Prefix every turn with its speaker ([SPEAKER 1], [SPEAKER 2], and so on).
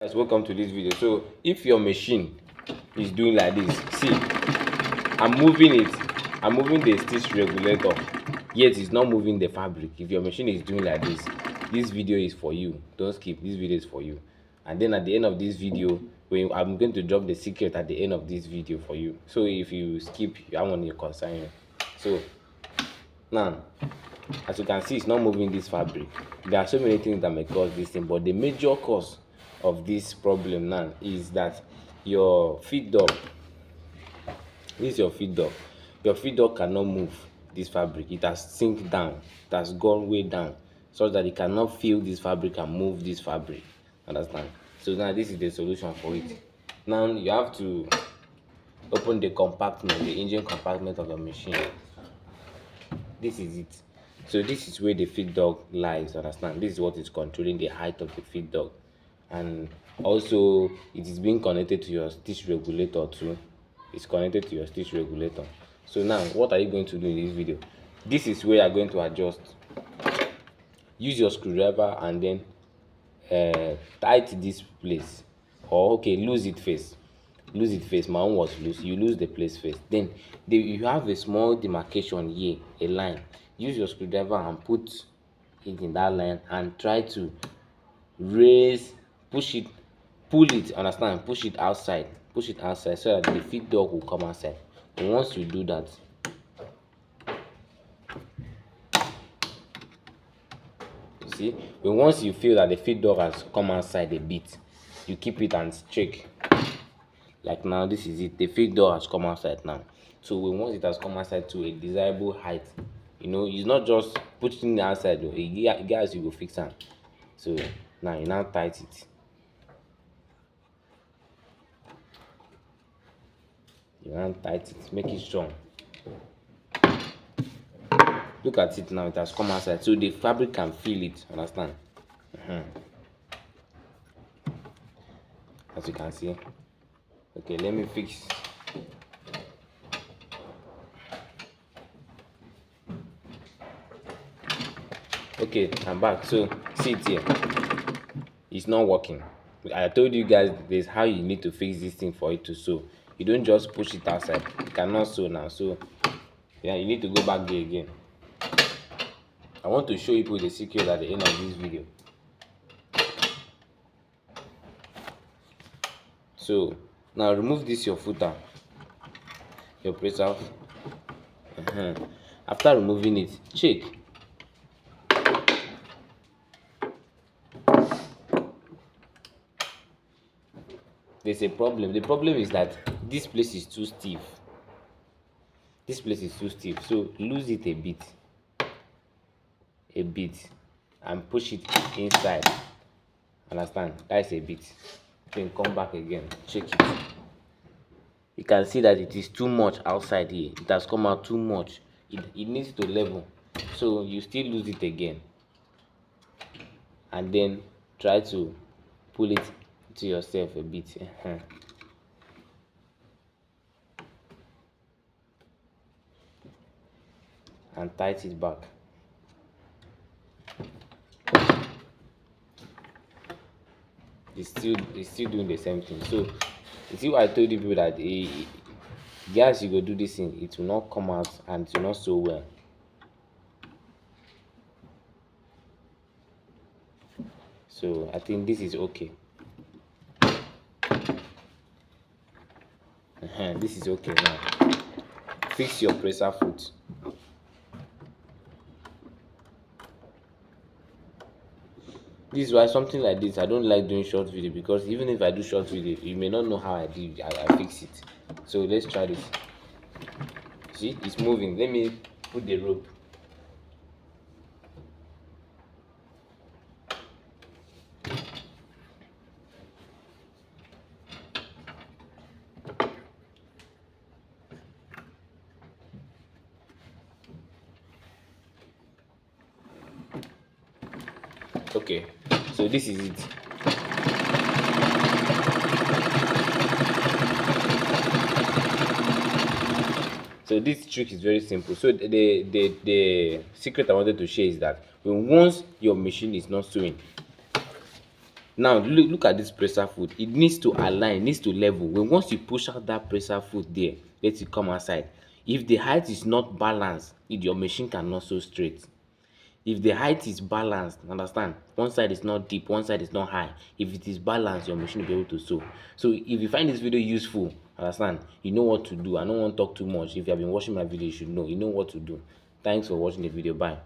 [SPEAKER 1] Guys, welcome to this video. So if your machine is doing like this, see, I'm moving the stitch regulator, yet it's not moving the fabric. If your machine is doing like this video is for you. Don't skip. This video is for you. And then at the end of this video, I'm going to drop the secret at the end of this video for you. So if you skip, I want you concern you. So now, as you can see, it's not moving this fabric. There are so many things that may cause this thing, but the major cause of this problem now is that your feed dog, this is your feed dog cannot move this fabric. It has sink down, it has gone way down, such that it cannot feel this fabric and move this fabric. Understand? So now this is the solution for it. Now you have to open the compartment, the engine compartment of the machine. This is it. So this is where the feed dog lies. Understand? This is what is controlling the height of the feed dog, and also it is being connected to your stitch regulator too. It's connected to your stitch regulator. So now what are you going to do in this video? This is where you are going to adjust. Use your screwdriver and then tight this place, or okay, lose it first. My own was loose. You lose the place first, then you have a small demarcation here, a line. Use your screwdriver and put it in that line and try to raise, pull it, understand, push it outside so that the feed dog will come outside. And once you do that, you see, once you feel that the feed dog has come outside a bit, you keep it and check. Like now, this is it. The feed dog has come outside now. So once it has come outside to a desirable height, it's not just putting it outside. Guys, you go fix it. So now you now tight it. Make it strong. Look at it now. It has come outside, so the fabric can feel it. Understand? As you can see. Okay, let me fix. Okay, I'm back. So see it here. It's not working. I told you guys this how you need to fix this thing for it to sew. You don't just push it outside. You cannot sew now. So yeah, you need to go back there again. I want to show you the secret at the end of this video. So now remove this your footer, your press off. After removing it, check. There's a problem. The problem is that this place is too stiff. So lose it a bit, and push it inside. Understand? That's a bit. Then come back again. Check it. You can see that it is too much outside here. It has come out too much. It needs to level. So you still lose it again, and then try to pull it to yourself a bit. And tight it back. It's still doing the same thing. So you see what I told you people, that guys, you go do this thing, it will not come out and it will not sew well. So I think this is okay. This is okay now. Fix your presser foot. This is why something like this, I don't like doing short video, because even if I do short video, you may not know how I fix it. So let's try this. See, it's moving. Let me put the rope. Okay, so this is it. So this trick is very simple. So the secret I wanted to share is that once your machine is not sewing, Now look at this presser foot. It needs to align, it needs to level. When once you push out that presser foot there, let it come outside. If the height is not balanced, your machine cannot sew straight. If the height is balanced, understand, one side is not deep, one side is not high. If it is balanced, your machine will be able to sew. So if you find this video useful, understand, you know what to do. I don't want to talk too much. If you have been watching my video, you should know, you know what to do. Thanks for watching the video. Bye.